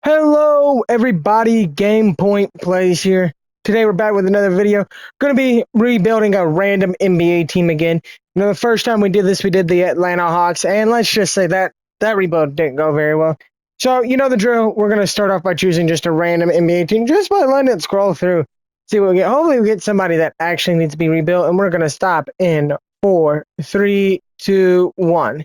Hello, everybody. Game Point Plays here. Today we're back with another video. Going to be rebuilding a random NBA team again. The first time we did this, we did the Atlanta Hawks, and let's just say that rebuild didn't go very well. So, you know the drill. We're going to start off by choosing just a random NBA team, just by letting it scroll through. See what we get. Hopefully we get somebody that actually needs to be rebuilt, and we're going to stop in 4, 3, 2, 1.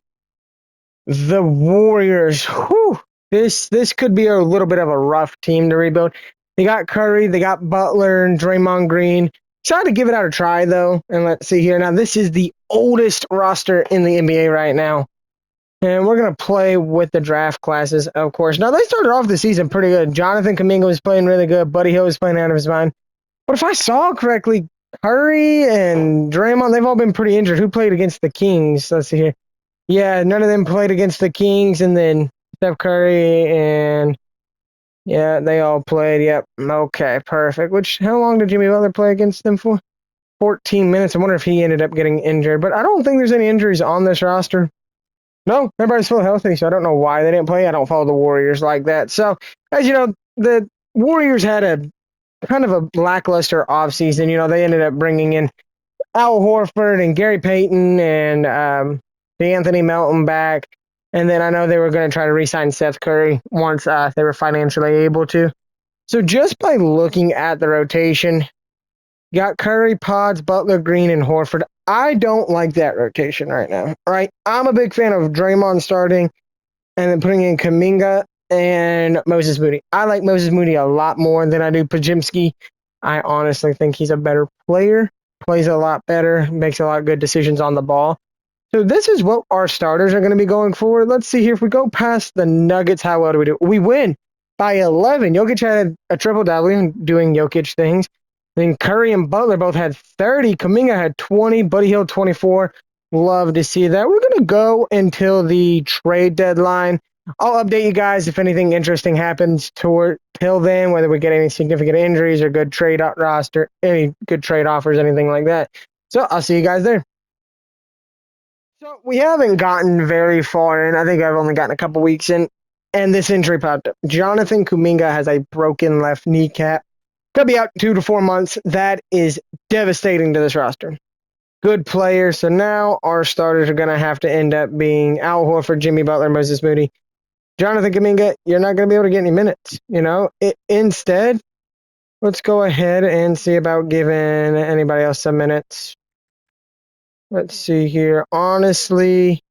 The Warriors. Whew. This could be a little bit of a rough team to rebuild. They got Curry, they got Butler and Draymond Green. Decided to give it out a try though, and let's see here. Now this is the oldest roster in the NBA right now, and we're gonna play with the draft classes, of course. Now they started off the season pretty good. Jonathan Kuminga was playing really good. Buddy Hield was playing out of his mind. But if I saw correctly, Curry and Draymond, they've all been pretty injured. Who played against the Kings? Let's see here. Yeah, none of them played against the Kings, and then Steph Curry and yeah, they all played. Yep. Okay, perfect. How long did Jimmy Butler play against them for? 14 minutes. I wonder if he ended up getting injured, but I don't think there's any injuries on this roster. No, everybody's still healthy, so I don't know why they didn't play. I don't follow the Warriors like that. So, as you know, the Warriors had a kind of a lackluster offseason. They ended up bringing in Al Horford and Gary Payton and Anthony Melton back. And then I know they were going to try to re-sign Seth Curry once they were financially able to. So just by looking at the rotation, you got Curry, Pods, Butler, Green, and Horford. I don't like that rotation right now. All right, I'm a big fan of Draymond starting and then putting in Kuminga and Moses Moody. I like Moses Moody a lot more than I do Pajimski. I honestly think he's a better player, plays a lot better, makes a lot of good decisions on the ball. So this is what our starters are going to be going forward. Let's see here. If we go past the Nuggets, how well do we do? We win by 11. Jokic had a triple-double doing Jokic things. Then Curry and Butler both had 30. Kuminga had 20. Buddy Hield 24. Love to see that. We're going to go until the trade deadline. I'll update you guys if anything interesting happens till then, whether we get any significant injuries or good trade roster, any good trade offers, anything like that. So I'll see you guys there. So we haven't gotten very far in. I think I've only gotten a couple weeks in, and this injury popped up. Jonathan Kuminga has a broken left kneecap. Could be out 2 to 4 months. That is devastating to this roster. Good player. So now our starters are going to have to end up being Al Horford, Jimmy Butler, Moses Moody. Jonathan Kuminga, you're not going to be able to get any minutes. Instead, let's go ahead and see about giving anybody else some minutes. Let's see here. Honestly,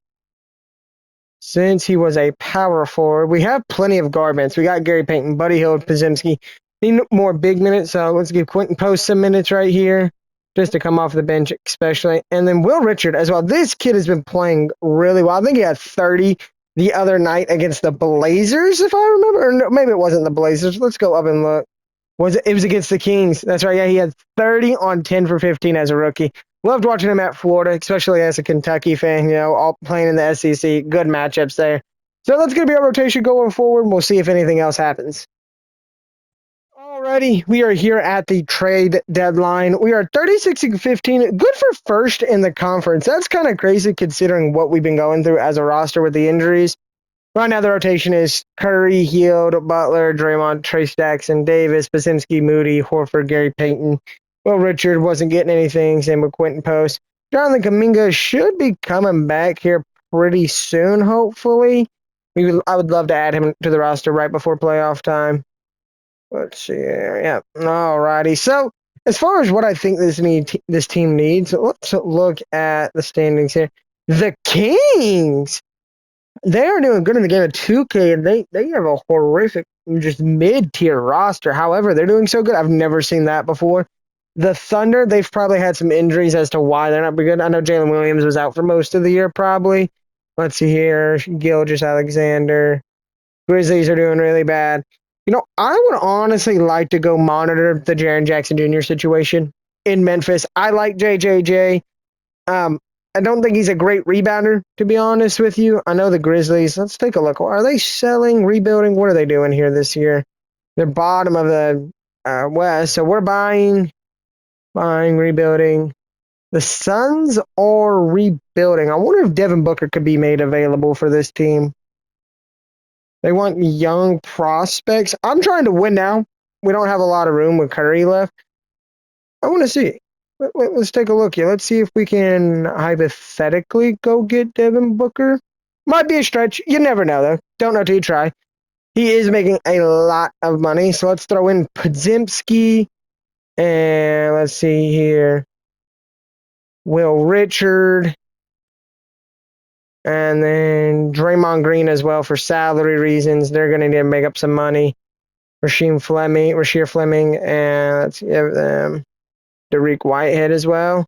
since he was a power forward, we have plenty of guard minutes. We got Gary Payton, Buddy Hield, Pazimski. Need more big minutes, so let's give Quentin Post some minutes right here, just to come off the bench especially. And then Will Richard as well. This kid has been playing really well. I think he had 30 the other night against the Blazers, if I remember. Or no, maybe it wasn't the Blazers. Let's go up and look. It was against the Kings. That's right. Yeah, he had 30 on 10 for 15 as a rookie. Loved watching him at Florida, especially as a Kentucky fan, all playing in the SEC. Good matchups there. So that's going to be our rotation going forward. We'll see if anything else happens. Alrighty, we are here at the trade deadline. We are 36-15. Good for first in the conference. That's kind of crazy considering what we've been going through as a roster with the injuries. Right now, the rotation is Curry, Hield, Butler, Draymond, Trace Jackson, Davis, Basinski, Moody, Horford, Gary Payton. Will Richard wasn't getting anything. Same with Quentin Post. Jonathan Kuminga should be coming back here pretty soon, hopefully. I would love to add him to the roster right before playoff time. Let's see here. Yeah. Alrighty. So, as far as what I think this team needs, let's look at the standings here. The Kings! They are doing good in the game of 2K, and they have a horrific, just mid-tier roster. However, they're doing so good. I've never seen that before. The Thunder, they've probably had some injuries as to why they're not good. I know Jalen Williams was out for most of the year, probably. Let's see here. Gilgeous-Alexander. Grizzlies are doing really bad. I would honestly like to go monitor the Jaren Jackson Jr. situation in Memphis. I like JJJ. I don't think he's a great rebounder, to be honest with you. I know the Grizzlies. Let's take a look. Are they selling, rebuilding? What are they doing here this year? They're bottom of the West, so we're buying, rebuilding. The Suns are rebuilding. I wonder if Devin Booker could be made available for this team. They want young prospects. I'm trying to win now. We don't have a lot of room with Curry left. I want to see. Let's take a look here. Let's see if we can hypothetically go get Devin Booker. Might be a stretch. You never know, though. Don't know till you try. He is making a lot of money, so let's throw in Podziemski. And let's see here. Will Richard. And then Draymond Green as well for salary reasons. They're going to need to make up some money. Rasheer Fleming, and let's give them Dariq Whitehead as well.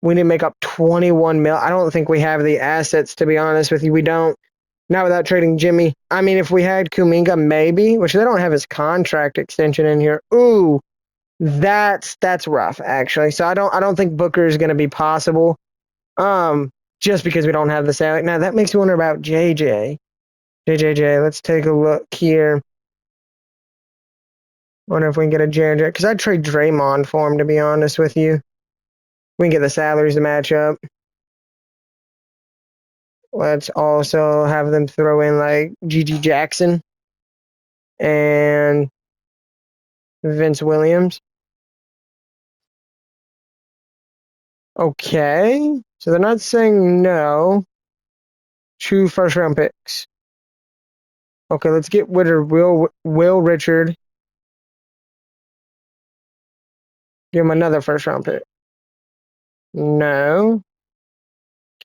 We need to make up 21 mil. I don't think we have the assets, to be honest with you. We don't. Not without trading Jimmy. I mean, if we had Kuminga, maybe, which they don't have his contract extension in here. Ooh, that's rough, actually. So I don't think Booker is going to be possible. Just because we don't have the salary. Now that makes me wonder about JJ. JJJ. Let's take a look here. Wonder if we can get a JJ, because I'd trade Draymond for him, to be honest with you. We can get the salaries to match up. Let's also have them throw in like G.G. Jackson and Vince Williams. Okay, so they're not saying no. 2 first-round picks. Okay, let's get rid of Will Richard. Give him another first-round pick. No.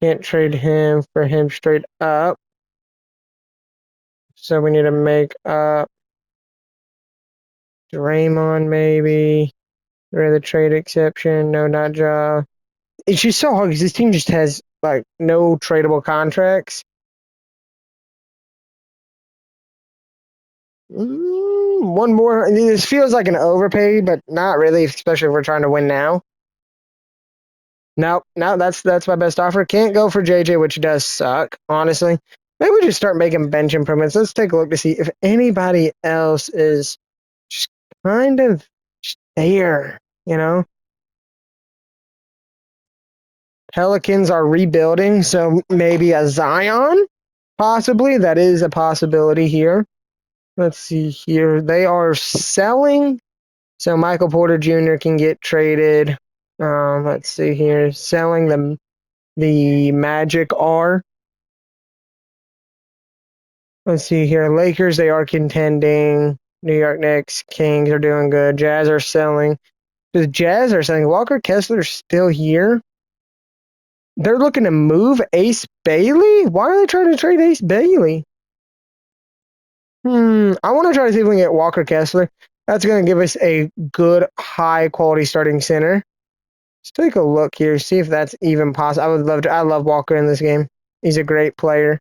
Can't trade him for him straight up. So we need to make up Draymond maybe. Or the trade exception. No, not Ja. It's just so hard because this team just has like no tradable contracts. One more. This feels like an overpay, but not really, especially if we're trying to win now. No, that's my best offer. Can't go for JJ, which does suck, honestly. Maybe we just start making bench improvements. Let's take a look to see if anybody else is just kind of there, you know? Pelicans are rebuilding, so maybe a Zion, possibly. That is a possibility here. Let's see here. They are selling, so Michael Porter Jr. can get traded. Let's see here. Selling the Magic are. Let's see here. Lakers, they are contending. New York Knicks, Kings are doing good. Jazz are selling. The Jazz are selling. Walker Kessler's still here. They're looking to move Ace Bailey? Why are they trying to trade Ace Bailey? I want to try to see if we can get Walker Kessler. That's going to give us a good, high-quality starting center. Let's take a look here, see if that's even possible. I love Walker in this game. He's a great player.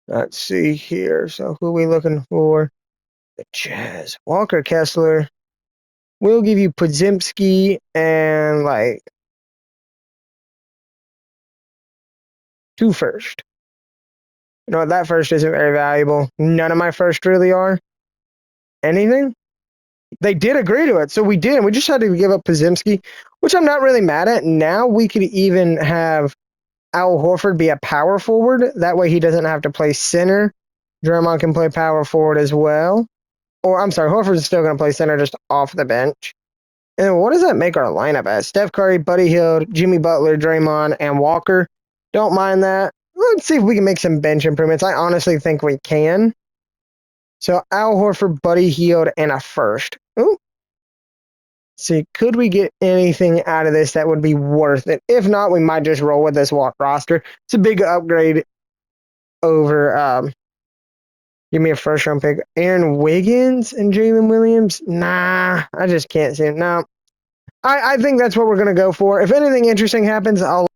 Let's see here. So who are we looking for? The Jazz. Walker Kessler. We'll give you Podziemski and like 2 first. You know what? That first isn't very valuable. None of my first really are. Anything? They did agree to it, so we did. We just had to give up Podziemski, which I'm not really mad at. Now we could even have Al Horford be a power forward. That way he doesn't have to play center. Draymond can play power forward as well. Or, I'm sorry, Horford's still going to play center just off the bench. And what does that make our lineup as? Steph Curry, Buddy Hield, Jimmy Butler, Draymond, and Walker. Don't mind that. Let's see if we can make some bench improvements. I honestly think we can. So Al Horford, Buddy Hield, and a first. Ooh. See, could we get anything out of this that would be worth it? If not, we might just roll with this roster. It's a big upgrade over give me a first round pick. Aaron Wiggins and Jalen Williams? Nah, I just can't see it. No. I think that's what we're gonna go for. If anything interesting happens, I'll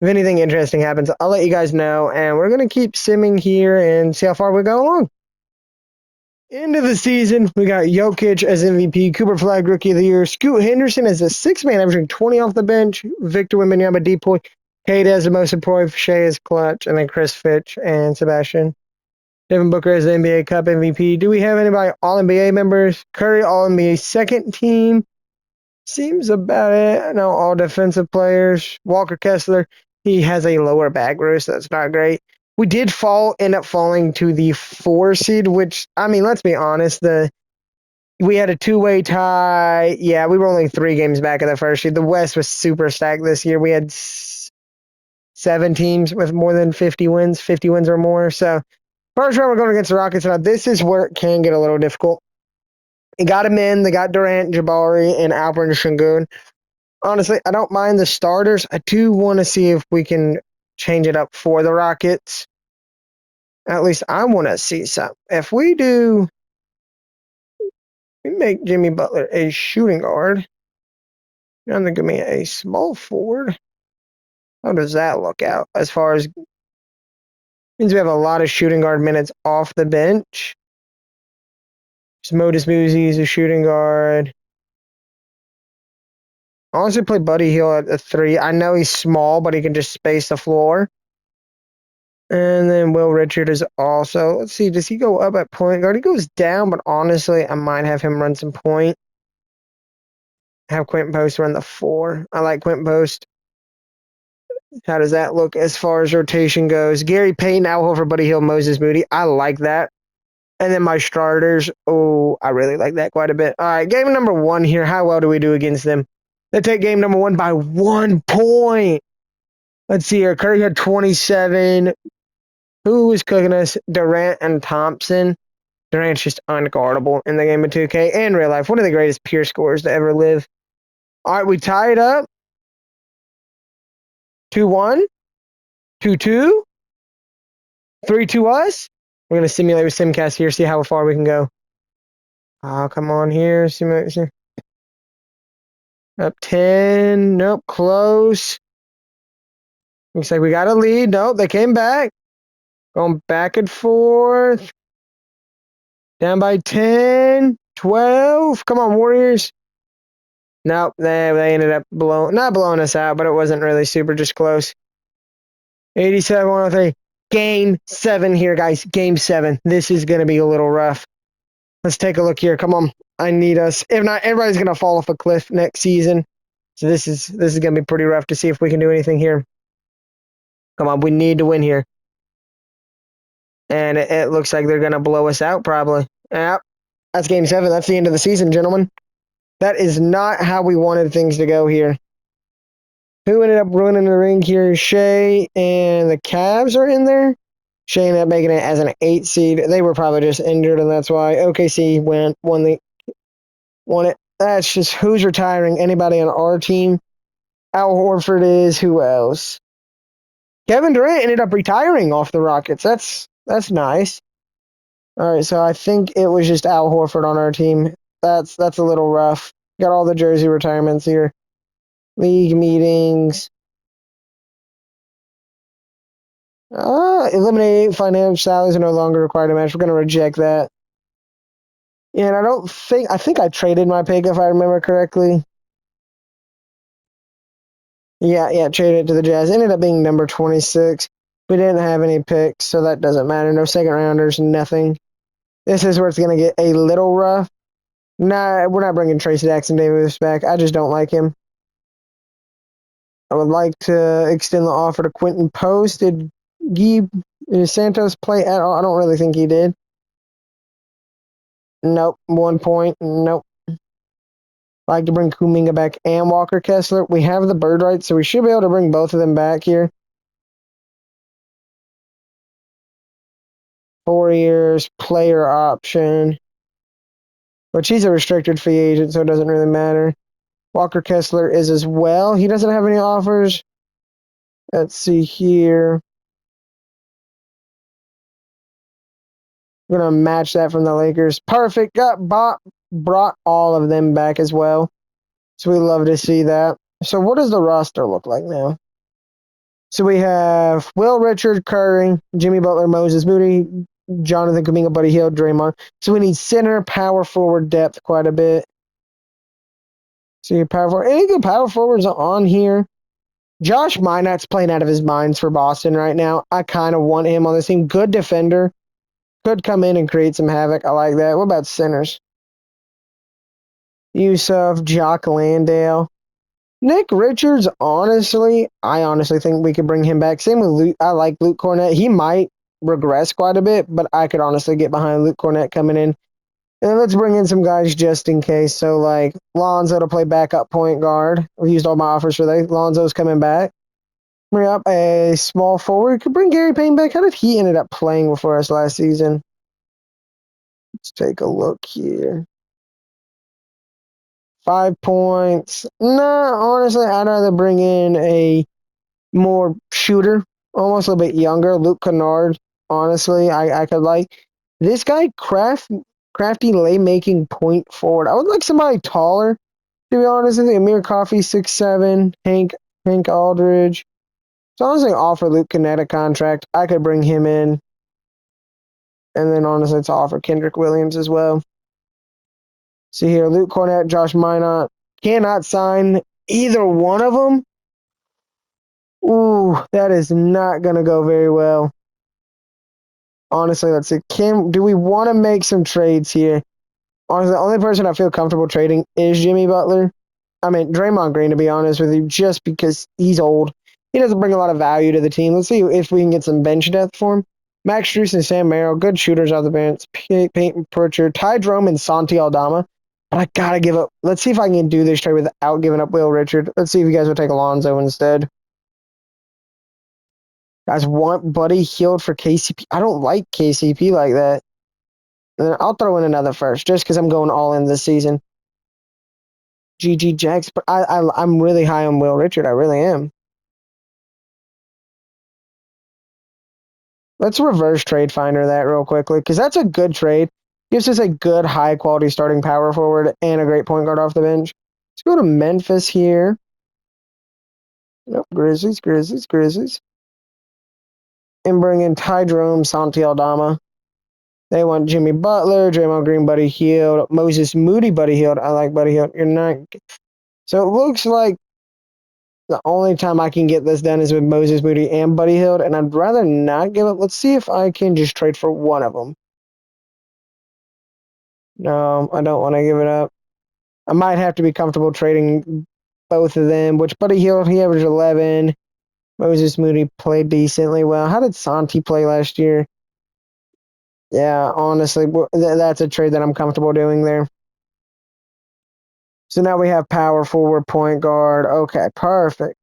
let you guys know. And we're gonna keep simming here and see how far we go along. End of the season, we got Jokic as MVP, Cooper Flag Rookie of the Year, Scoot Henderson as the 6th man, averaging 20 off the bench, Victor Wembanyama Depoy, Cade as the most improved, Shea as clutch, and then Chris Fitch and Sebastian. Devin Booker as the NBA Cup MVP. Do we have anybody All-NBA members? Curry All-NBA second team. Seems about it. No, all defensive players. Walker Kessler, he has a lower back roost, so that's not great. We did end up falling to the 4 seed, which, I mean, let's be honest, we had a two-way tie. Yeah, we were only 3 games back of the first seed. The West was super stacked this year. We had 7 teams with more than 50 wins or more. So first round, we're going against the Rockets. Now, this is where it can get a little difficult. They got him in. They got Durant, Jabari, and Alperen Şengün. Honestly, I don't mind the starters. I do want to see if we can change it up for the Rockets. At least I want to see some. If we do, we make Jimmy Butler a shooting guard. And then give me a small forward. How does that look out? As far as means we have a lot of shooting guard minutes off the bench. Modus Muzi is a shooting guard. Honestly, play Buddy Hield at the 3. I know he's small, but he can just space the floor. And then Will Richard is also, let's see, does he go up at point guard? He goes down, but honestly, I might have him run some point. Have Quentin Post run the 4. I like Quentin Post. How does that look as far as rotation goes? Gary Payton, Al Horford, Buddy Hield, Moses Moody. I like that. And then my starters, oh, I really like that quite a bit. All right, game number 1 here. How well do we do against them? They take game number 1 by 1 point. Let's see here. Curry had 27. Who was cooking us? Durant and Thompson. Durant's just unguardable in the game of 2K and real life. One of the greatest pure scorers to ever live. All right, we tie it up. 2-1. 2-2. 3-2 us. We're going to simulate with Simcast here, see how far we can go. Oh, come on here. Simulate. Up 10. Nope, close. Looks like we got a lead. Nope, they came back. Going back and forth. Down by 10. 12. Come on, Warriors. Nope, they ended up not blowing us out, but it wasn't really super, just close. 87-103. Game 7 here, guys. Game 7. This is going to be a little rough. Let's take a look here. Come on. I need us. If not, everybody's going to fall off a cliff next season. So this is going to be pretty rough to see if we can do anything here. Come on. We need to win here. And it looks like they're going to blow us out probably. Yep. That's game 7. That's the end of the season, gentlemen. That is not how we wanted things to go here. Who ended up ruining the ring here? Shea and the Cavs are in there. Shea ended up making it as an 8 seed. They were probably just injured, and that's why OKC won it. That's just who's retiring. Anybody on our team? Al Horford is. Who else? Kevin Durant ended up retiring off the Rockets. That's nice. All right, so I think it was just Al Horford on our team. That's a little rough. Got all the jersey retirements here. League meetings. Eliminate financial salaries are no longer required to match. We're going to reject that. And I think I traded my pick if I remember correctly. Yeah, traded it to the Jazz. Ended up being number 26. We didn't have any picks, so that doesn't matter. No second rounders, nothing. This is where it's going to get a little rough. Nah, we're not bringing Tracy Jackson-Davis back. I just don't like him. I would like to extend the offer to Quentin Post. Did Santos play at all? I don't really think he did. Nope. 1 point. Nope. I'd like to bring Kuminga back and Walker Kessler. We have the bird rights, so we should be able to bring both of them back here. 4 years, player option. But she's a restricted free agent, so it doesn't really matter. Walker Kessler is as well. He doesn't have any offers. Let's see here. We're going to match that from the Lakers. Perfect. Brought all of them back as well. So we love to see that. So what does the roster look like now? So we have Will Richard, Curry, Jimmy Butler, Moses Moody, Jonathan Kuminga, Buddy Hield, Draymond. So we need center, power forward depth quite a bit. So your power forward. Any good power forwards on here? Josh Minot's playing out of his minds for Boston right now. I kind of want him on this team. Good defender. Could come in and create some havoc. I like that. What about centers? Yusuf, Jock Landale. Nick Richards, honestly, I honestly think we could bring him back. Same with Luke. I like Luke Cornett. He might regress quite a bit, but I could honestly get behind Luke Cornett coming in. And then let's bring in some guys just in case. So, like, Lonzo to play backup point guard. We used all my offers for that. Lonzo's coming back. Bring up a small forward. Could bring Gary Payne back. How did he ended up playing for us last season? Let's take a look here. 5 points. Nah, honestly, I'd rather bring in a more shooter, almost a little bit younger. Luke Kennard, honestly, I could like. This guy, crafty lay making point forward. I would like somebody taller, to be honest with you. Amir Coffey, 6'7". Hank Aldridge. So honestly, offer Luke Kennard a contract. I could bring him in. And then honestly, to offer Kendrick Williams as well. See here, Luke Cornett, Josh Minot. Cannot sign either one of them. Ooh, that is not going to go very well. Honestly, let's see. Do we want to make some trades here? Honestly, the only person I feel comfortable trading is Jimmy Butler. I mean, Draymond Green, to be honest with you, just because he's old. He doesn't bring a lot of value to the team. Let's see if we can get some bench depth for him. Max Strus and Sam Merrill, good shooters off the bench. Peyton Pritchard, Ty Jerome, and Santi Aldama. But I gotta give up. Let's see if I can do this trade without giving up Will Richard. Let's see if you guys will take Alonzo instead. Guys want Buddy Hield for KCP. I don't like KCP like that. And I'll throw in another first just because I'm going all in this season. GG Jacks, but I'm really high on Will Richard. I really am. Let's reverse trade finder that real quickly because that's a good trade. Gives us a good high quality starting power forward and a great point guard off the bench. Let's go to Memphis here. Nope, Grizzlies. And bring in Ty Jerome, Santi Aldama. They want Jimmy Butler, Draymond Green, Buddy Hield, Moses Moody, Buddy Hield. I like Buddy Hield. You're not. So it looks like the only time I can get this done is with Moses Moody and Buddy Hield, and I'd rather not give up. Let's see if I can just trade for one of them. No, I don't want to give it up. I might have to be comfortable trading both of them, which Buddy Hield, he averaged 11. Moses Moody played decently well. How did Santi play last year? Yeah, honestly, that's a trade that I'm comfortable doing there. So now we have power forward, point guard. Okay, perfect.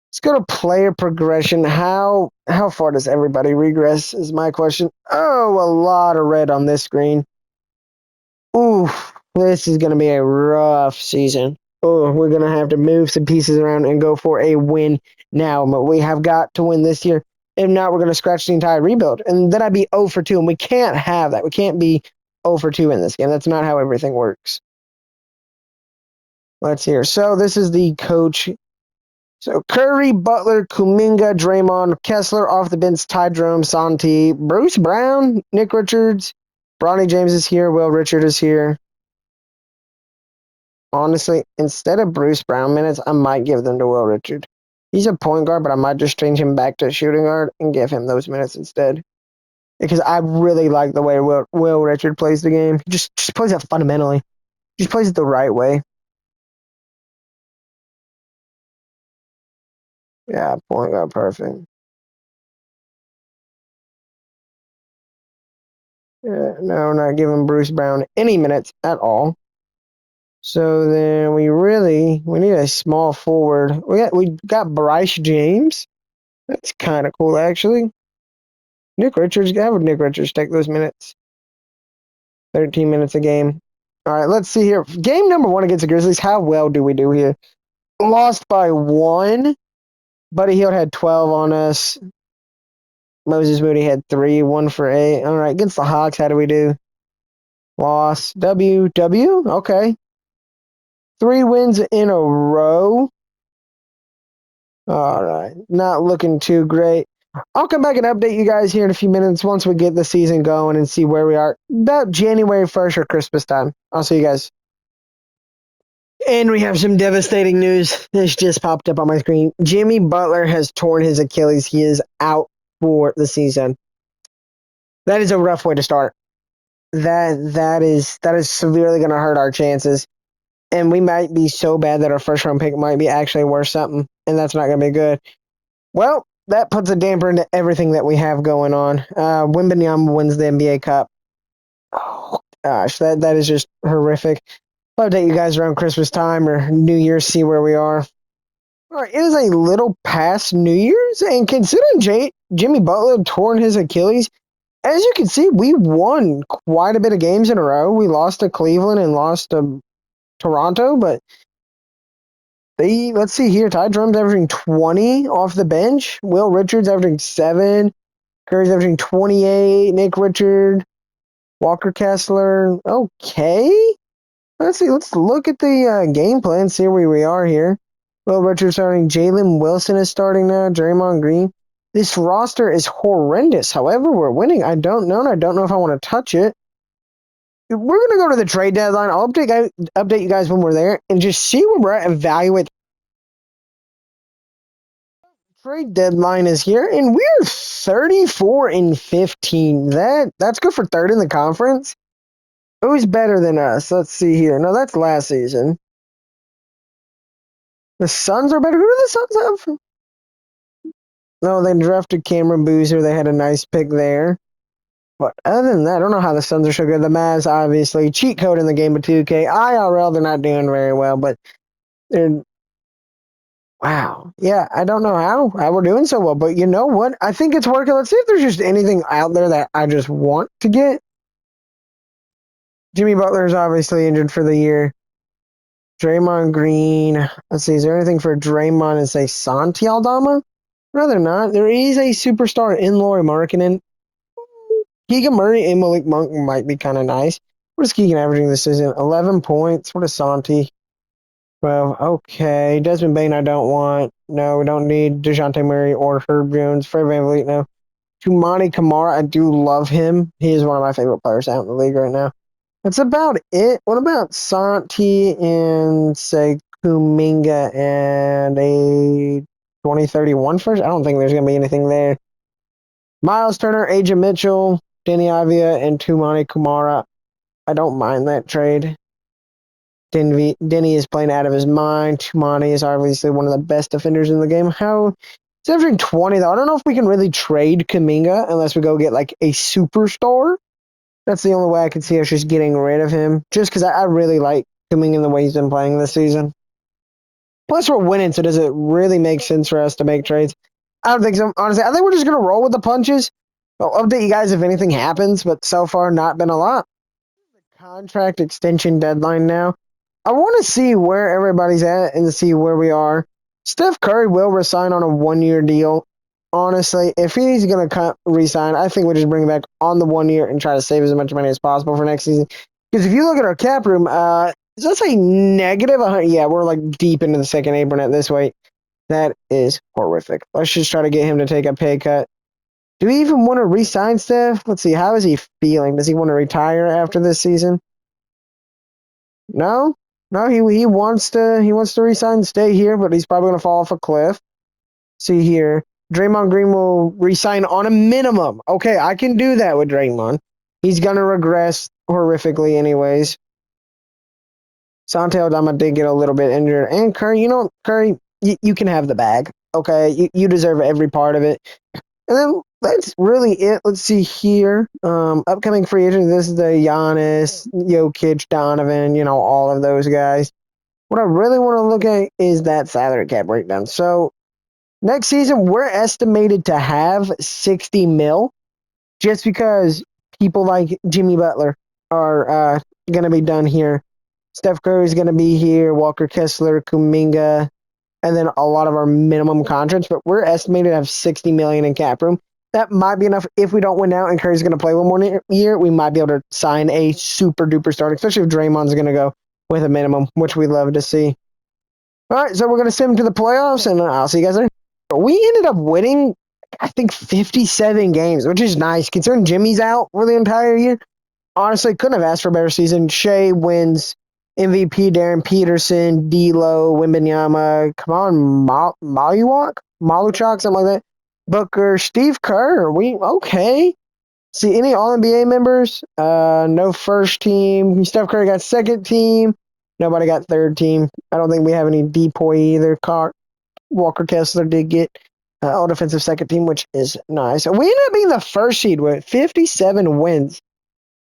Let's go to player progression. How far does everybody regress is my question. Oh, a lot of red on this screen. Oof, this is going to be a rough season. Oh, we're going to have to move some pieces around and go for a win now. But we have got to win this year. If not, we're going to scratch the entire rebuild. And then I'd be 0 for 2. And we can't have that. We can't be 0 for 2 in this game. That's not how everything works. Let's hear. So this is the coach. So Curry, Butler, Kuminga, Draymond, Kessler off the bench, Ty Jerome, Santi, Bruce Brown, Nick Richards, Bronny James is here, Will Richard is here. Honestly, instead of Bruce Brown minutes, I might give them to Will Richard. He's a point guard, but I might just change him back to a shooting guard and give him those minutes instead. Because I really like the way Will Richard plays the game. He just plays it fundamentally. He just plays it the right way. Yeah, point guard, perfect. Yeah, no, not giving Bruce Brown any minutes at all. So then we need a small forward. We got Bryce James. That's kind of cool actually. Nick Richards, have Nick Richards take those minutes. 13 minutes a game. All right, let's see here. Game number 1 against the Grizzlies. How well do we do here? Lost by 1. Buddy Hield had 12 on us. Moses Moody had 3, 1 for 8. All right, against the Hawks, how do we do? Loss. W. Okay. 3 wins in a row. All right. Not looking too great. I'll come back and update you guys here in a few minutes once we get the season going and see where we are. About January 1st or Christmas time. I'll see you guys. And we have some devastating news. This just popped up on my screen. Jimmy Butler has torn his Achilles. He is out for the season. That is a rough way to start. That is severely going to hurt our chances. and we might be so bad that our first round pick might be actually worth something, and that's not going to be good. Well, that puts a damper into everything that we have going on. Wembanyama wins the NBA Cup. Oh gosh, that is just horrific. I'll update you guys around Christmas time or New Year's, see where we are. All right, it is a little past New Year's, and considering Jimmy Butler torn his Achilles, as you can see, we won quite a bit of games in a row. We lost to Cleveland and lost to Toronto, but let's see here. Ty Drummond's averaging 20 off the bench. Will Richards averaging 7. Curry's averaging 28. Nick Richard, Walker Kessler. Okay. Let's see. Let's look at the game plan, see where we are here. Will Richards starting. Jalen Wilson is starting now. Draymond Green. This roster is horrendous. However, we're winning. I don't know, and I don't know if I want to touch it. We're going to go to the trade deadline. I'll update you guys when we're there and just see where we're at, evaluate. Trade deadline is here, and we're 34-15. That's good for third in the conference. Who's better than us? Let's see here. No, that's last season. The Suns are better. Who do the Suns have? No, they drafted Cameron Boozer. They had a nice pick there. But other than that, I don't know how the Suns are so good. The Mavs, obviously. Cheat code in the game of 2K. IRL, they're not doing very well, but they're... Wow. Yeah, I don't know how we're doing so well, but you know what? I think it's working. Let's see if there's just anything out there that I just want to get. Jimmy Butler is obviously injured for the year. Draymond Green. Let's see, is there anything for Draymond and say Santi Aldama? Rather not. There is a superstar in Lauri Markkanen. Keegan Murray and Malik Monk might be kind of nice. What is Keegan averaging this season? 11 points. What is Santi? 12. Okay. Desmond Bain, I don't want. No, we don't need DeJounte Murray or Herb Jones. Fred VanVleet, no. Tumani Kamara, I do love him. He is one of my favorite players out in the league right now. That's about it. What about Santi and, say, Kuminga and a 2031 first? I don't think there's going to be anything there. Miles Turner, Aja Mitchell, Denny Avia, and Tumani Kamara. I don't mind that trade. Denny is playing out of his mind. Tumani is obviously one of the best defenders in the game. He's averaging 20, though. I don't know if we can really trade Kuminga unless we go get, like, a superstar. That's the only way I can see us just getting rid of him. Just because I really like Kuminga the way he's been playing this season. Plus, we're winning, so does it really make sense for us to make trades? I don't think so. Honestly, I think we're just going to roll with the punches. I'll update you guys if anything happens, but so far, not been a lot. The contract extension deadline now. I want to see where everybody's at and see where we are. Steph Curry will resign on a 1-year deal. Honestly, if he's going to resign, I think we just bring him back on the 1 year and try to save as much money as possible for next season. Because if you look at our cap room, let's say negative 100. Yeah, we're like deep into the second apron at this rate. That is horrific. Let's just try to get him to take a pay cut. Do we even want to re-sign Steph? Let's see. How is he feeling? Does he want to retire after this season? No, he wants to re-sign and stay here, but he's probably going to fall off a cliff. See here. Draymond Green will re-sign on a minimum. Okay, I can do that with Draymond. He's going to regress horrifically anyways. Santi Aldama did get a little bit injured. And Curry, Curry, you can have the bag. Okay, you deserve every part of it. And then that's really it. Let's see here. Upcoming free agents. This is the Giannis, Jokic, Donovan, all of those guys. What I really want to look at is that salary cap breakdown. So, next season, we're estimated to have 60 mil just because people like Jimmy Butler are going to be done here. Steph Curry is going to be here, Walker Kessler, Kuminga, and then a lot of our minimum contracts. But we're estimated to have 60 million in cap room. That might be enough if we don't win out and Curry's going to play one more year. We might be able to sign a super-duper starter, especially if Draymond's going to go with a minimum, which we love to see. All right, so we're going to send him to the playoffs, and I'll see you guys there. We ended up winning, I think, 57 games, which is nice. Considering Jimmy's out for the entire year, honestly, couldn't have asked for a better season. Shea wins MVP, Darren Peterson, D'Lo, Wembanyama, come on, Maluchak, something like that. Booker, Steve Kerr, okay. See, any All-NBA members? No first team. Steph Curry got second team. Nobody got third team. I don't think we have any depoy either. Walker Kessler did get all defensive second team, which is nice. We ended up being the first seed with 57 wins.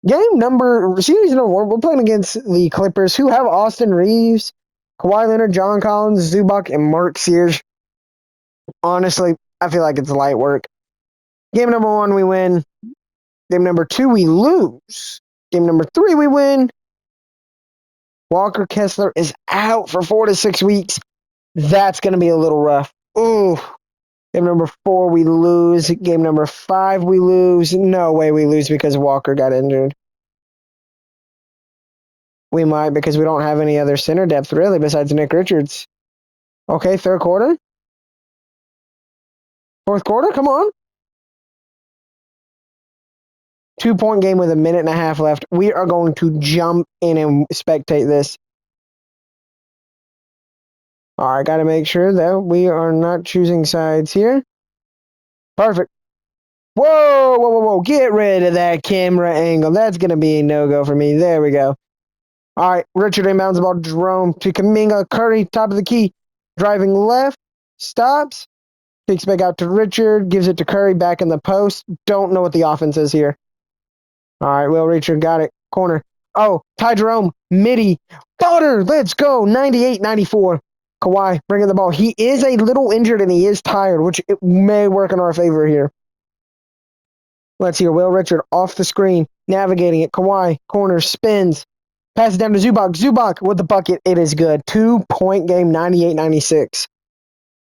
Series number one, we're playing against the Clippers, who have Austin Reeves, Kawhi Leonard, John Collins, Zubac, and Mark Sears. Honestly, I feel like it's light work. Game number one, we win. Game number two, we lose. Game number three, we win. Walker Kessler is out for 4 to 6 weeks. That's going to be a little rough. Ooh. Game number four, we lose. Game number five, we lose. No way we lose because Walker got injured. We might because we don't have any other center depth, really, besides Nick Richards. Okay, third quarter. Fourth quarter, come on. 2-point game with a minute and a half left. We are going to jump in and spectate this. All right, got to make sure that we are not choosing sides here. Perfect. Whoa, whoa, whoa, whoa. Get rid of that camera angle. That's going to be a no-go for me. There we go. All right, Richard inbounds the ball to Jerome to Kuminga. Curry, top of the key. Driving left. Stops. Kicks back out to Richard. Gives it to Curry back in the post. Don't know what the offense is here. All right, Will Richard got it. Corner. Oh, Ty Jerome. Midi. Butter. Let's go. 98-94. Kawhi bringing the ball. He is a little injured and he is tired, which it may work in our favor here. Let's hear Will Richard off the screen. Navigating it. Kawhi. Corner. Spins. Pass it down to Zubac. Zubac with the bucket. It is good. 2-point game. 98-96.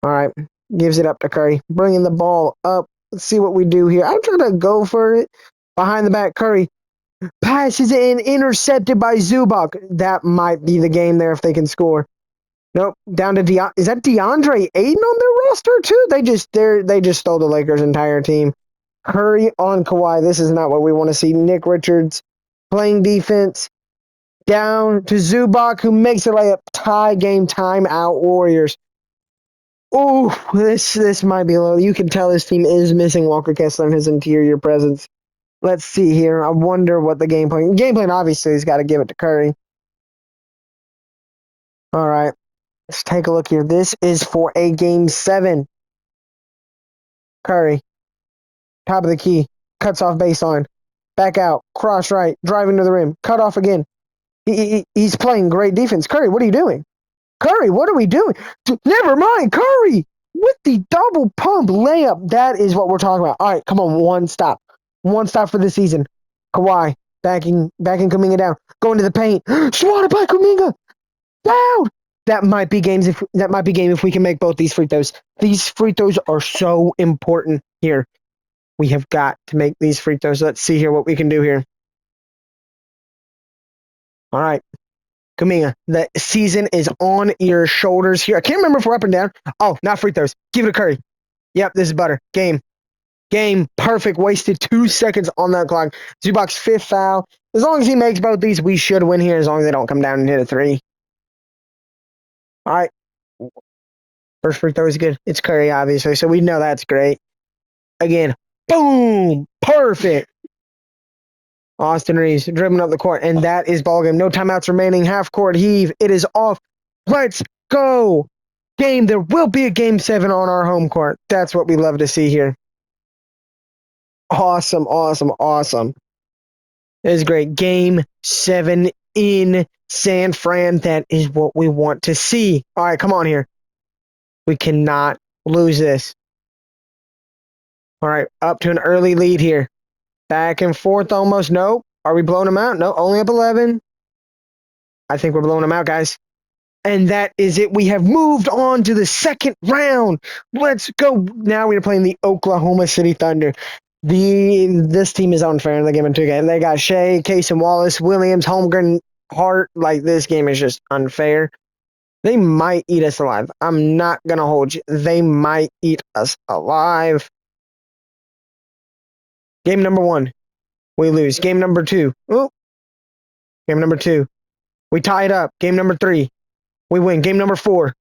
All right. Gives it up to Curry. Bringing the ball up. Let's see what we do here. I'm trying to go for it. Behind the back, Curry passes in, intercepted by Zubac. That might be the game there if they can score. Nope, down to is that DeAndre Ayton on their roster too? They just stole the Lakers' entire team. Curry on Kawhi. This is not what we want to see. Nick Richards playing defense. Down to Zubac, who makes a layup. Tie game, timeout, Warriors. Ooh, this might be a little. You can tell this team is missing Walker Kessler and his interior presence. Let's see here. I wonder what the game plan. Game plan obviously has got to give it to Curry. All right. Let's take a look here. This is for a game 7. Curry. Top of the key. Cuts off baseline. Back out. Cross right. Driving to the rim. Cut off again. He's playing great defense. Curry, what are you doing? Curry, what are we doing? Never mind. Curry with the double pump layup. That is what we're talking about. All right. Come on. One stop. One stop for the season. Kawhi backing Kuminga down. Going to the paint. Swatted by Kuminga. Down. That might be game if we can make both these free throws. These free throws are so important here. We have got to make these free throws. Let's see here what we can do here. All right. Kuminga, the season is on your shoulders here. I can't remember if we're up and down. Oh, not free throws. Give it to Curry. Yep, this is butter. Game. Perfect. Wasted 2 seconds on that clock. Zubac's 5th foul. As long as he makes both these, we should win here as long as they don't come down and hit a 3. All right. First free throw is good. It's Curry, obviously, so we know that's great. Again, boom. Perfect. Austin Reeves dribbling up the court, and that is ball game. No timeouts remaining. Half court heave. It is off. Let's go. Game. There will be a game 7 on our home court. That's what we love to see here. Awesome. It is great. Game 7 in San Fran. That is what we want to see. All right, come on here. We cannot lose this. All right, up to an early lead here. Back and forth almost. Nope. Are we blowing them out? No, only up 11. I think we're blowing them out, guys. And that is it. We have moved on to the second round. Let's go. Now we're playing the Oklahoma City Thunder. This team is unfair in the game in 2K. They got Shea, Case and Wallace, Williams, Holmgren, Hart. Like, this game is just unfair. They might eat us alive. I'm not going to hold you. They might eat us alive. Game number 1, we lose. Game number 2. Oh. Game number 2. We tie it up. Game number 3. We win. Game number 4.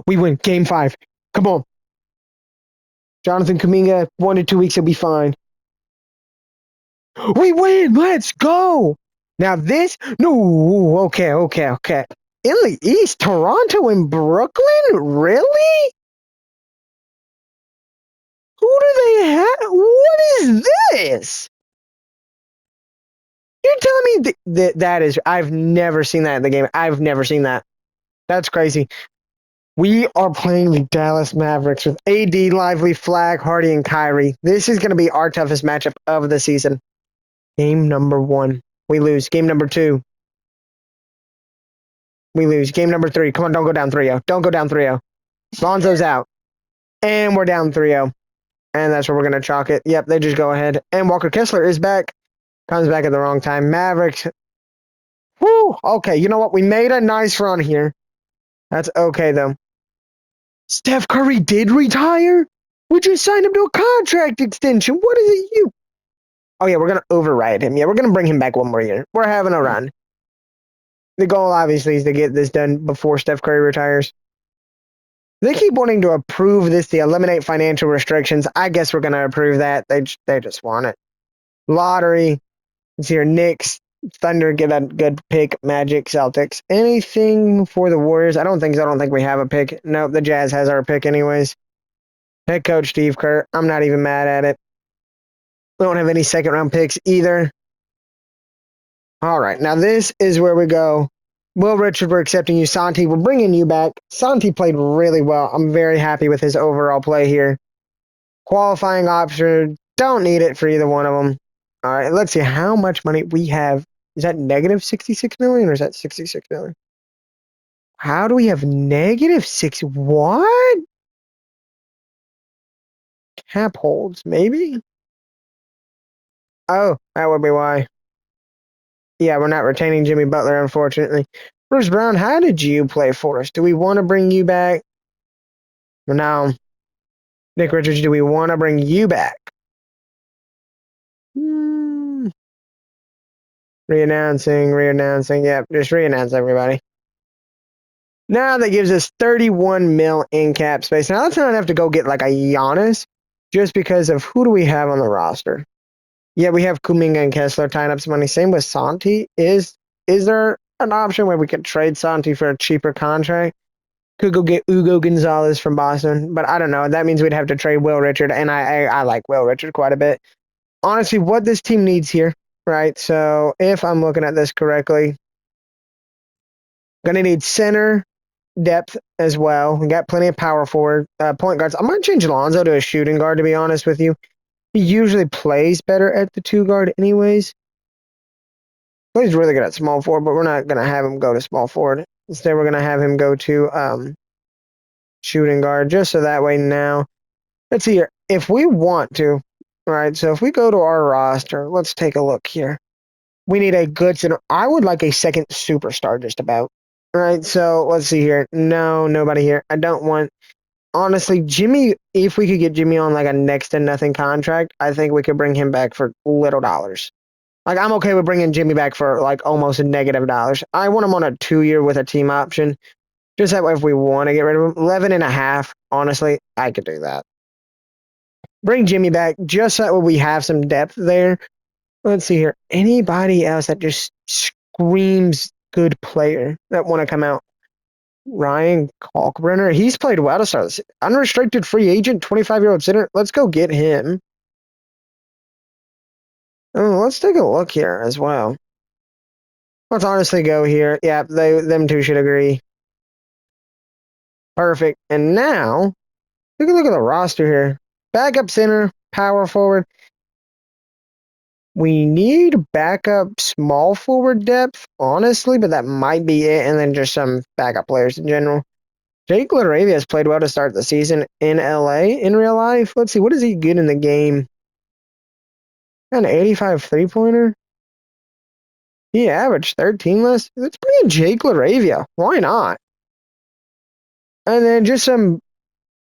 We win. Game 5. Come on. Jonathan Kuminga, 1 to 2 weeks, he'll be fine. We win. Let's go. Now this. No. Okay. in the East, Toronto and Brooklyn? Really? Who do they have? What is this? You're telling me that is... I've never seen that in the game. I've never seen that. That's crazy. We are playing the Dallas Mavericks with AD, Lively, Flag, Hardy, and Kyrie. This is going to be our toughest matchup of the season. Game number 1. We lose. Game number 2. We lose. Game number 3. Come on, don't go down 3-0. Don't go down 3-0. Lonzo's out. And we're down 3-0. And that's where we're going to chalk it. Yep, they just go ahead. And Walker Kessler is back. Comes back at the wrong time. Mavericks. Whew. Okay, you know what? We made a nice run here. That's okay, though. Steph Curry did retire? We just signed him to a contract extension. What is it you? Oh, yeah, we're going to override him. Yeah, we're going to bring him back one more year. We're having a run. The goal, obviously, is to get this done before Steph Curry retires. They keep wanting to approve this to eliminate financial restrictions. I guess we're going to approve that. They just want it. Lottery. Let's hear Knicks, Thunder get a good pick. Magic, Celtics. Anything for the Warriors? I don't think so. I don't think we have a pick. Nope, the Jazz has our pick anyways. Head coach Steve Kerr. I'm not even mad at it. We don't have any second round picks either. All right, now this is where we go. Will Richard, we're accepting you. Santi, we're bringing you back. Santi played really well. I'm very happy with his overall play here. Qualifying option. Don't need it for either one of them. All right, let's see how much money we have. Is that negative 66 million or is that 66 million? How do we have negative 6? What? Cap holds, maybe? Oh, that would be why. Yeah, we're not retaining Jimmy Butler, unfortunately. Bruce Brown, how did you play for us? Do we want to bring you back? No. Nick Richards, do we want to bring you back? Reannouncing. Yep, just reannounce everybody. Now that gives us 31 mil in cap space. Now let's not have to go get like a Giannis just because of who do we have on the roster. Yeah, we have Kuminga and Kessler tying up some money. Same with Santi. Is there an option where we could trade Santi for a cheaper contract? Could go get Hugo Gonzalez from Boston, but I don't know. That means we'd have to trade Will Richard, and I like Will Richard quite a bit. Honestly, what this team needs here, right? So if I'm looking at this correctly, gonna need center depth as well. We got plenty of power forward, point guards. I'm gonna change Lonzo to a shooting guard, to be honest with you. He usually plays better at the 2 guard anyways. He's really good at small forward, but we're not going to have him go to small forward. Instead, we're going to have him go to shooting guard, just so that way now. Let's see here. If we want to, right, so if we go to our roster, let's take a look here. We need a good center. I would like a second superstar just about. All right, so let's see here. No, nobody here. I don't want... Honestly, Jimmy, if we could get Jimmy on like a next to nothing contract, I think we could bring him back for little dollars. Like, I'm okay with bringing Jimmy back for like almost negative dollars. I want him on a 2-year with a team option. Just that way, if we want to get rid of him, 11 and a half, honestly, I could do that. Bring Jimmy back just so that way we have some depth there. Let's see here. Anybody else that just screams good player that want to come out? Ryan Kalkbrenner, he's played well to start this. Unrestricted free agent, 25-year-old center. Let's go get him. Oh, let's take a look here as well. Let's honestly go here. Yeah, them two should agree. Perfect. And now, take a look at the roster here. Backup center, power forward. We need backup small forward depth, honestly, but that might be it. And then just some backup players in general. Jake LaRavia has played well to start the season in LA in real life. Let's see, what does he get in the game? An 85 3-pointer? He averaged 13 less. Let's bring in Jake LaRavia. Why not? And then just some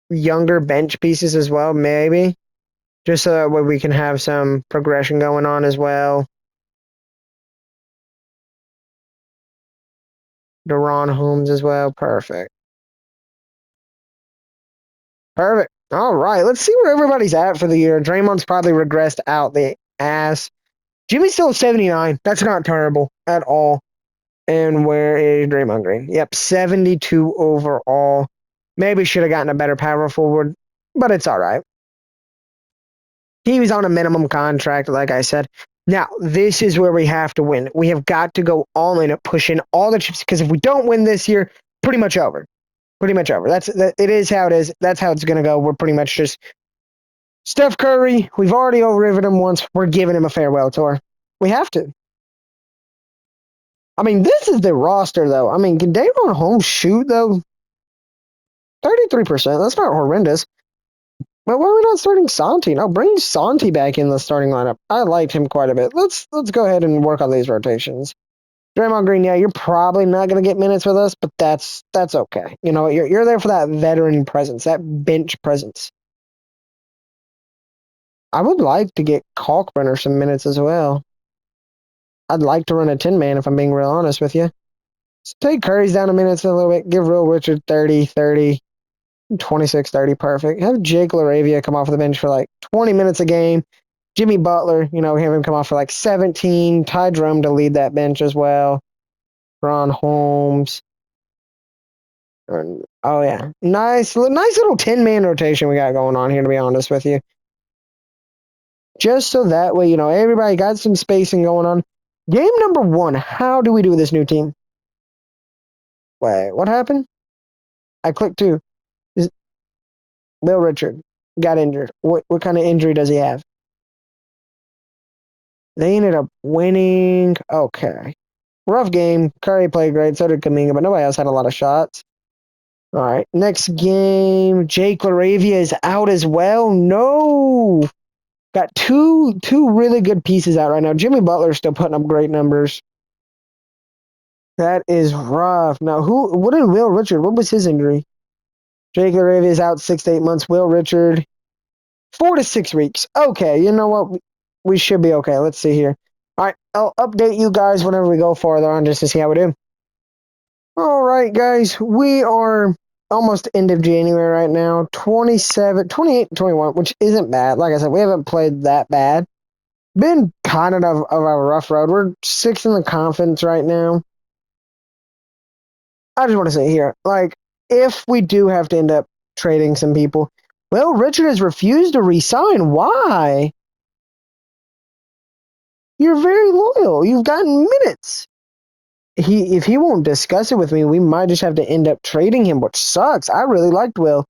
younger bench pieces as well, maybe. Just so that way we can have some progression going on as well. Deron Holmes as well. Perfect. Perfect. All right. Let's see where everybody's at for the year. Draymond's probably regressed out the ass. Jimmy's still 79. That's not terrible at all. And where is Draymond Green? Yep, 72 overall. Maybe should have gotten a better power forward, but it's all right. He was on a minimum contract, like I said. Now, this is where we have to win. We have got to go all in at pushing all the chips, because if we don't win this year, pretty much over. Pretty much over. It is how it is. That's how it's going to go. We're pretty much just Steph Curry. We've already overridden him once. We're giving him a farewell tour. We have to. I mean, this is the roster, though. I mean, can Daron Holmes shoot, though? 33%. That's not horrendous. But why are we not starting Santi? No, bring Santi back in the starting lineup. I liked him quite a bit. Let's go ahead and work on these rotations. Draymond Green, yeah, you're probably not going to get minutes with us, but that's okay. You know, you're there for that veteran presence, that bench presence. I would like to get Kalkbrenner some minutes as well. I'd like to run a 10-man if I'm being real honest with you. So take Curry's down a minutes a little bit. Give Will Richard 30, 30, 26, 30, perfect. Have Jake LaRavia come off the bench for like 20 minutes a game. Jimmy Butler, you know, have him come off for like 17. Ty Drum to lead that bench as well. Ron Holmes. Oh, yeah. Nice little 10-man rotation we got going on here, to be honest with you. Just so that way, you know, everybody got some spacing going on. Game number 1, how do we do with this new team? Wait, what happened? I clicked 2. Will Richard got injured. What kind of injury does he have? They ended up winning. Okay. Rough game. Curry played great. So did Kuminga, but nobody else had a lot of shots. All right. Next game. Jake LaRavia is out as well. No. Got two really good pieces out right now. Jimmy Butler's still putting up great numbers. That is rough. Now, what did Will Richard? What was his injury? Jake LaRavia is out 6 to 8 months. Will Richard, 4 to 6 weeks. Okay, you know what? We should be okay. Let's see here. All right, I'll update you guys whenever we go farther on just to see how we do. All right, guys, we are almost end of January right now. 27, 28, 21, which isn't bad. Like I said, we haven't played that bad. Been kind of a rough road. We're 6th in the conference right now. I just want to say here, like, if we do have to end up trading some people, well, Richard has refused to resign. Why? You're very loyal. You've gotten minutes. If he won't discuss it with me, we might just have to end up trading him, which sucks. I really liked Will.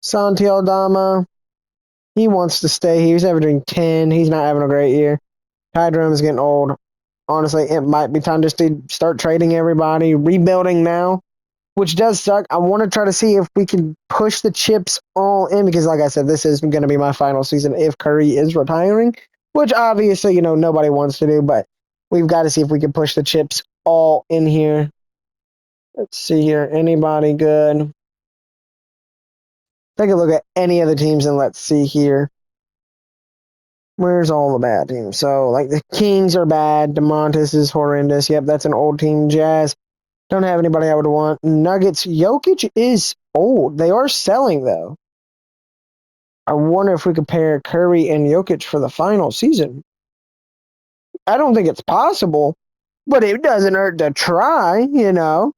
Santi Aldama, he wants to stay here. He's averaging 10. He's not having a great year. Ty Drum is getting old. Honestly, it might be time just to start trading everybody, rebuilding now, which does suck. I want to try to see if we can push the chips all in because, like I said, this is going to be my final season if Curry is retiring, which obviously, you know, nobody wants to do, but we've got to see if we can push the chips all in here. Let's see here. Anybody good? Take a look at any of the teams and let's see here. Where's all the bad teams? So, like, the Kings are bad. DeMontis is horrendous. Yep, that's an old team. Jazz. Don't have anybody I would want. Nuggets. Jokic is old. They are selling, though. I wonder if we could pair Curry and Jokic for the final season. I don't think it's possible, but it doesn't hurt to try, you know.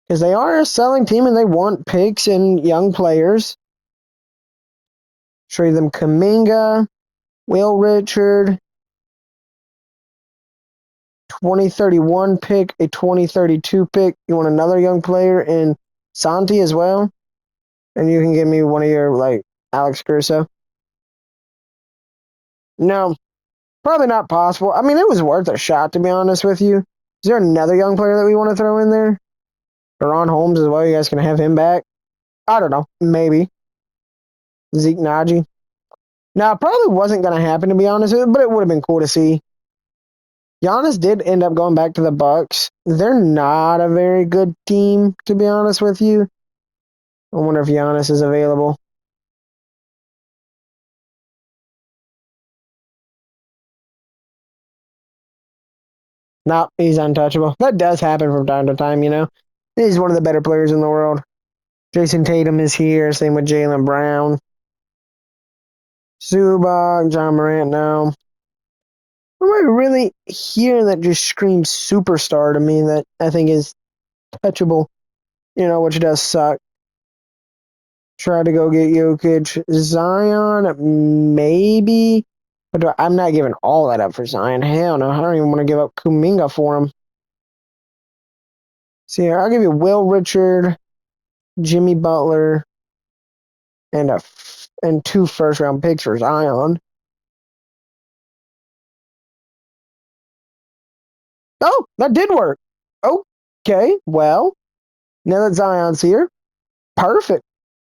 Because they are a selling team and they want picks and young players. Trade them Kuminga, Will Richard, 2031 pick, a 2032 pick. You want another young player in Santi as well? And you can give me one of your, like, Alex Caruso. No, probably not possible. I mean, it was worth a shot, to be honest with you. Is there another young player that we want to throw in there? Ron Holmes as well. You guys can have him back. I don't know. Maybe. Zeke Naji. Now, it probably wasn't going to happen, to be honest with you, but it would have been cool to see. Giannis did end up going back to the Bucks. They're not a very good team, to be honest with you. I wonder if Giannis is available. No, he's untouchable. That does happen from time to time, you know. He's one of the better players in the world. Jason Tatum is here. Same with Jaylen Brown. Zubac, John Morant now. What am I really hearing that just screams superstar to me that I think is touchable? Which does suck. Try to go get Jokic. Zion, maybe. But I'm not giving all that up for Zion. Hell no. I don't even want to give up Kuminga for him. See, I'll give you Will Richard, Jimmy Butler, and 2 first-round picks for Zion. Oh, that did work. Okay, well, now that Zion's here, perfect.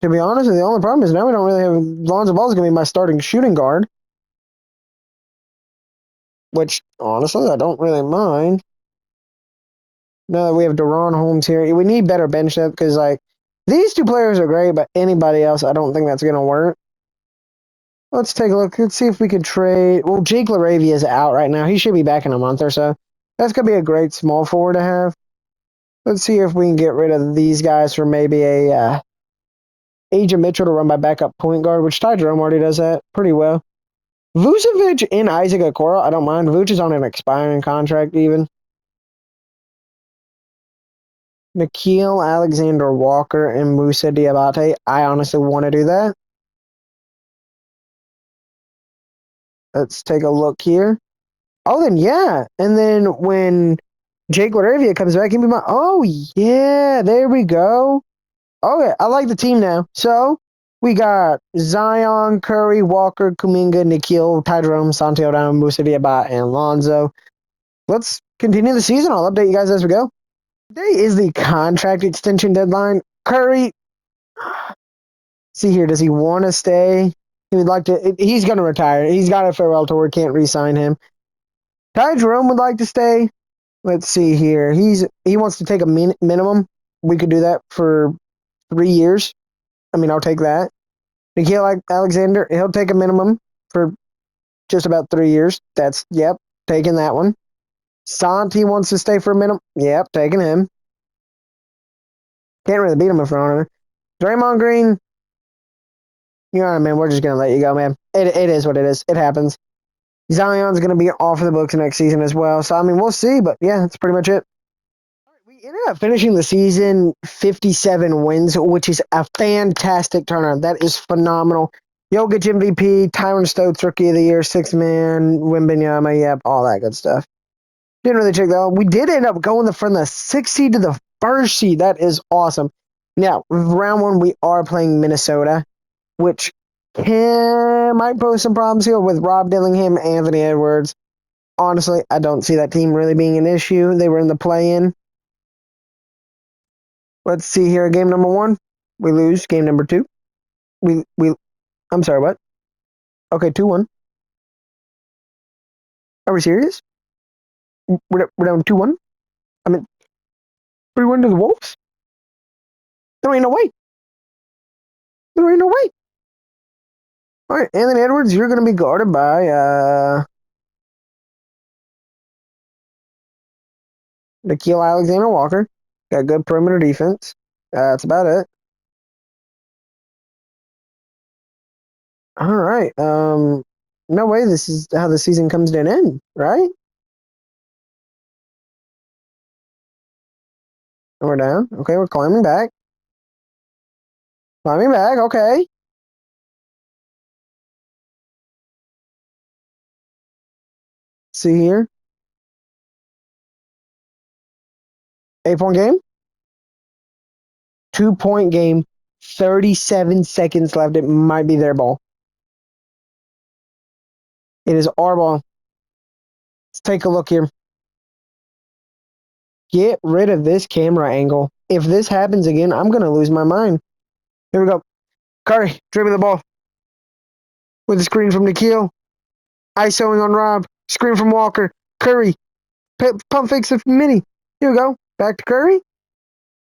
To be honest, the only problem is now we don't really have Lonzo Ball is going to be my starting shooting guard, which honestly I don't really mind. Now that we have Deron Holmes here, we need better bench depth because these 2 players are great, but anybody else, I don't think that's going to work. Let's take a look. Let's see if we could trade. Well, Jake LaRavia is out right now. He should be back in a month or so. That's going to be a great small forward to have. Let's see if we can get rid of these guys for maybe a Aja Mitchell to run my backup point guard, which Ty Jerome already does that pretty well. Vucevic and Isaac Okoro, I don't mind. Vuce is on an expiring contract even. Nikhil Alexander Walker and Musa Diabate. I honestly want to do that. Let's take a look here. Oh, then yeah. And then when Jake LaRavia comes back, he'll be my. Oh, yeah. There we go. Okay, I like the team now. So we got Zion, Curry, Walker, Kuminga, Nikhil, Ty Jerome, Santi Aldama, Musa Diabate, and Lonzo. Let's continue the season. I'll update you guys as we go. Today is the contract extension deadline. Curry, see here, does he want to stay? He would like to. He's going to retire. He's got a farewell tour. Can't re-sign him. Ty Jerome would like to stay. Let's see here. He wants to take a minimum. We could do that for 3 years. I mean, I'll take that. Nikhil Alexander, he'll take a minimum for just about 3 years. Yep, taking that one. Santi wants to stay for a minimum. Yep, taking him. Can't really beat him in front of him. Draymond Green, you know what I mean? We're just going to let you go, man. It is what it is. It happens. Zion's going to be off of the books next season as well. So, I mean, we'll see. But, yeah, that's pretty much it. We ended up finishing the season 57 wins, which is a fantastic turnaround. That is phenomenal. Jokic MVP, Tyron Stokes Rookie of the Year, 6-man, Wembanyama, yep, all that good stuff. Didn't really check that out. We did end up going from the 6th seed to the 1st seed. That is awesome. Now, round 1, we are playing Minnesota, which might pose some problems here with Rob Dillingham, Anthony Edwards. Honestly, I don't see that team really being an issue. They were in the play-in. Let's see here. Game number 1, we lose. Game number 2, I'm sorry, what? Okay, 2-1. Are we serious? We're down 2-1? I mean, 3-1 to the Wolves? There ain't no way. There ain't no way. All right, Anthony Edwards, you're going to be guarded by Nikhil Alexander Walker. Got good perimeter defense. That's about it. All right. No way this is how the season comes to an end, right? We're down. Okay, we're climbing back. Climbing back, okay. See here. 8-point game. 2-point game. 37 seconds left. It might be their ball. It is our ball. Let's take a look here. Get rid of this camera angle. If this happens again, I'm going to lose my mind. Here we go. Curry, dribbling the ball. With a screen from Nikhil. ISOing on Rob. Screen from Walker. Curry. Pump fakes of Mini. Here we go. Back to Curry.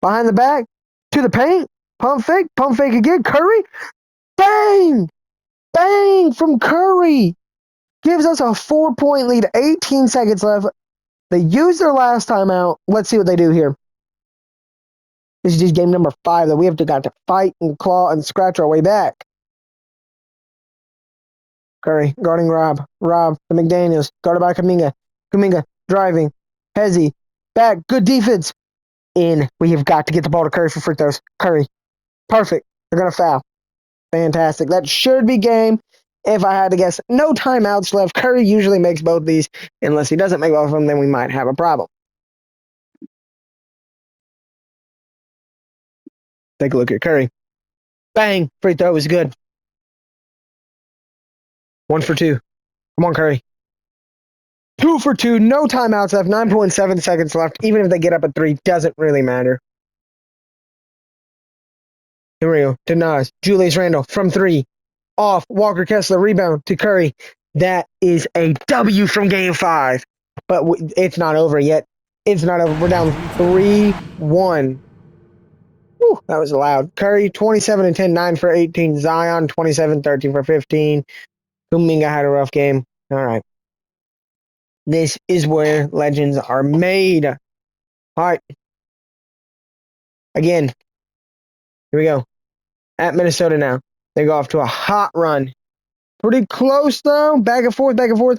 Behind the back. To the paint. Pump fake. Pump fake again. Curry. Bang! Bang from Curry. Gives us a 4-point lead. 18 seconds left. They used their last timeout. Let's see what they do here. This is just game number 5 that we have got to fight and claw and scratch our way back. Curry guarding Rob. Rob to McDaniels. Guarded by Kuminga. Kuminga driving. Hezzy. Back. Good defense. In. We have got to get the ball to Curry for free throws. Curry. Perfect. They're going to foul. Fantastic. That should be game. If I had to guess, no timeouts left. Curry usually makes both these. Unless he doesn't make both of them, then we might have a problem. Take a look at Curry. Bang. Free throw is good. 1 for 2. Come on, Curry. 2 for 2. No timeouts left. 9.7 seconds left. Even if they get up at 3, doesn't really matter. Here we go. To Nas. Julius Randle from 3. Off. Walker Kessler. Rebound to Curry. That is a W from game 5. But it's not over yet. It's not over. We're down 3-1. Whew, that was loud. Curry, 27 and 10, 9 for 18. Zion, 27, 13 for 15. Kuminga had a rough game. All right. This is where legends are made. All right. Again, here we go. At Minnesota now. They go off to a hot run. Pretty close, though. Back and forth, back and forth.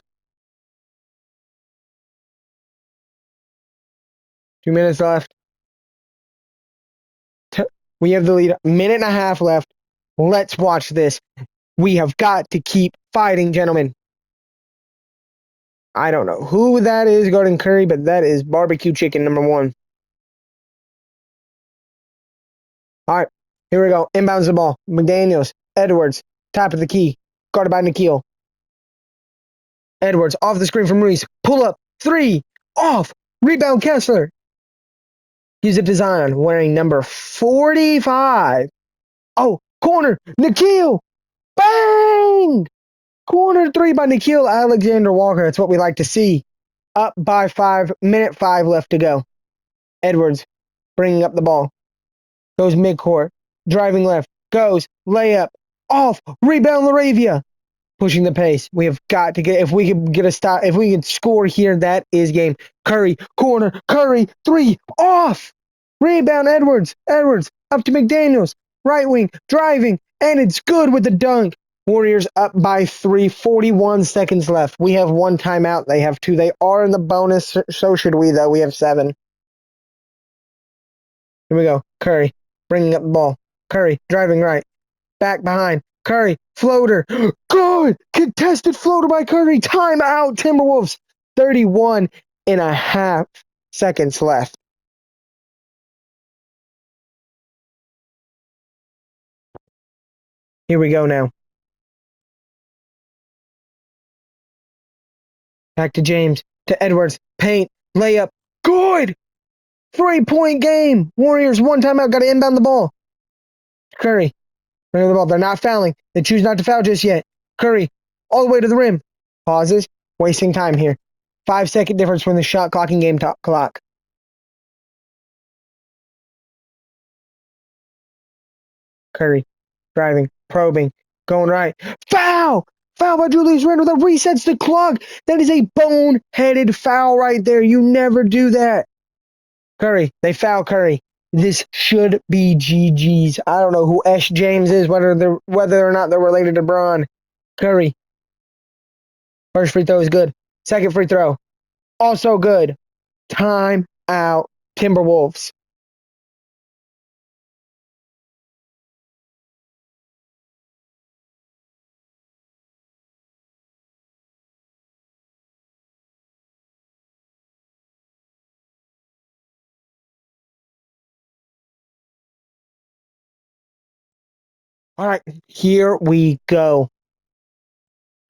2 minutes left. We have the lead. Minute and a half left. Let's watch this. We have got to keep fighting, gentlemen. I don't know who that is guarding Curry, but that is barbecue chicken number 1. All right, here we go. Inbounds the ball. McDaniels, Edwards, top of the key, guarded by Nikhil. Edwards off the screen from Reese. Pull up, 3, off, rebound Kessler. Gives it to Zion, wearing number 45. Oh, corner, Nikhil, bang! Corner 3 by Nikhil Alexander Walker. That's what we like to see. Up by 5, minute 5 left to go. Edwards bringing up the ball. Goes midcourt, driving left, goes, layup, off, rebound Laravia. Pushing the pace. We have got to get, if we could get a stop, if we can score here, that is game. Curry, corner, Curry, 3, off. Rebound Edwards, Edwards, up to McDaniels, right wing, driving, and it's good with the dunk. Warriors up by 3, 41 seconds left. We have 1 timeout, they have 2. They are in the bonus, so should we, though. We have 7. Here we go. Curry bringing up the ball. Curry driving right. Back behind. Curry floater. Good! Contested floater by Curry. Timeout Timberwolves. 31 and a half seconds left. Here we go now. Back to James. To Edwards. Paint. Layup. Good! 3-point game. Warriors 1 timeout. Got to inbound the ball. Curry. Bring the ball. They're not fouling. They choose not to foul just yet. Curry. All the way to the rim. Pauses. Wasting time here. 5-second difference between the shot clock and game clock. Curry. Driving. Probing. Going right. Foul! Foul by Julius Randle. That resets the clock. That is a boneheaded foul right there. You never do that. Curry. They foul Curry. This should be GG's. I don't know who S. James is, whether or not they're related to Braun. Curry. First free throw is good. Second free throw. Also good. Time out Timberwolves. All right, here we go.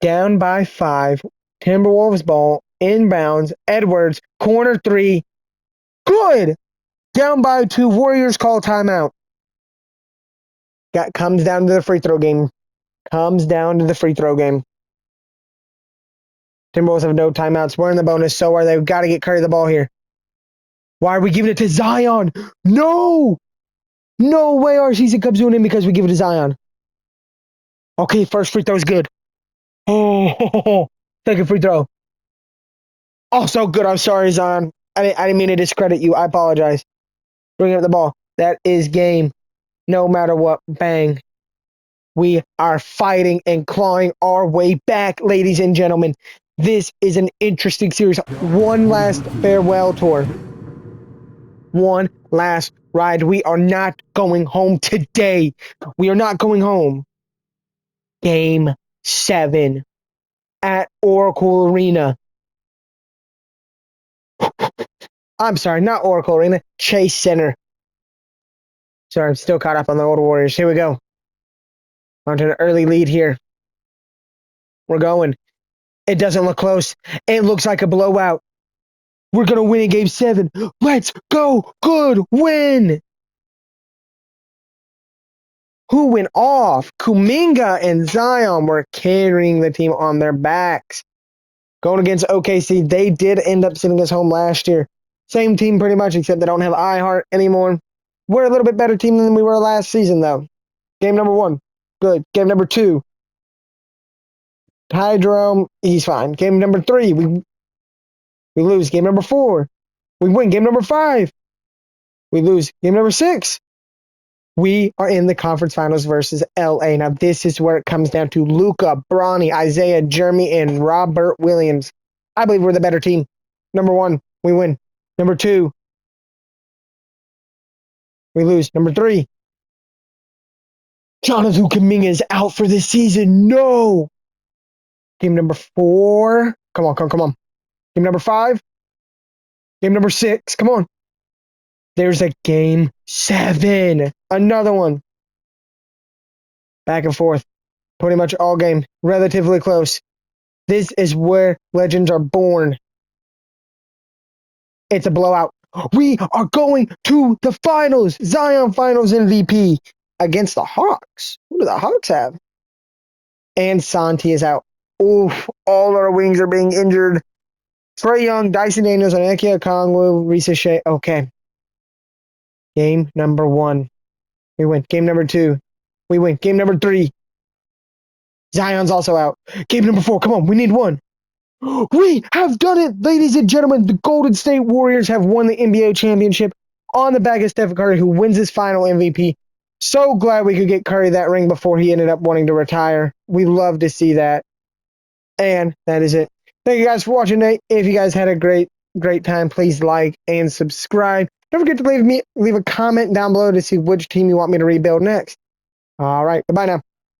Down by 5. Timberwolves ball. Inbounds. Edwards. Corner 3. Good. Down by 2. Warriors call timeout. Comes down to the free throw game. Comes down to the free throw game. Timberwolves have no timeouts. We're in the bonus. So are they. We've got to get Curry the ball here. Why are we giving it to Zion? No! No way our season comes to an end because we give it to Zion. Okay, first free throw is good. Oh, second free throw. Also good. I'm sorry, Zion. I didn't mean to discredit you. I apologize. Bring up the ball. That is game. No matter what. Bang. We are fighting and clawing our way back, ladies and gentlemen. This is an interesting series. One last farewell tour. One last ride. We are not going home today. We are not going home. Game 7 at Oracle Arena. I'm sorry, not Oracle Arena, Chase Center. Sorry, I'm still caught up on the old Warriors. Here we go. Onto an early lead here. We're going. It doesn't look close. It looks like a blowout. We're going to win in game 7. Let's go. Good win. Who went off? Kuminga and Zion were carrying the team on their backs. Going against OKC, they did end up sending us home last year. Same team pretty much, except they don't have iHeart anymore. We're a little bit better team than we were last season, though. Game number 1, good. Game number 2, Ty Jerome, he's fine. Game number 3, we lose. Game number 4, we win. Game number 5, we lose. Game number 6, we are in the conference finals versus LA. Now, this is where it comes down to Luka, Bronny, Isaiah, Jeremy, and Robert Williams. I believe we're the better team. Number 1, we win. Number 2, we lose. Number 3, Jonathan Kuminga is out for this season. No. Game number 4. Come on. Game number 5. Game number 6. Come on. There's a game 7. Another one. Back and forth. Pretty much all game. Relatively close. This is where legends are born. It's a blowout. We are going to the finals. Zion Finals MVP against the Hawks. Who do the Hawks have? And Santi is out. Oof. All our wings are being injured. Trae Young, Dyson Daniels, Onyeka Okongwu, Ricochet. Okay. Game number 1. We win. Game number 2. We win. Game number 3. Zion's also out. Game number 4. Come on. We need 1. We have done it, ladies and gentlemen. The Golden State Warriors have won the NBA championship on the back of Stephen Curry, who wins his final MVP. So glad we could get Curry that ring before he ended up wanting to retire. We love to see that. And that is it. Thank you guys for watching today. If you guys had a great time, please like and subscribe. Don't forget to leave a comment down below to see which team you want me to rebuild next. All right. Goodbye now.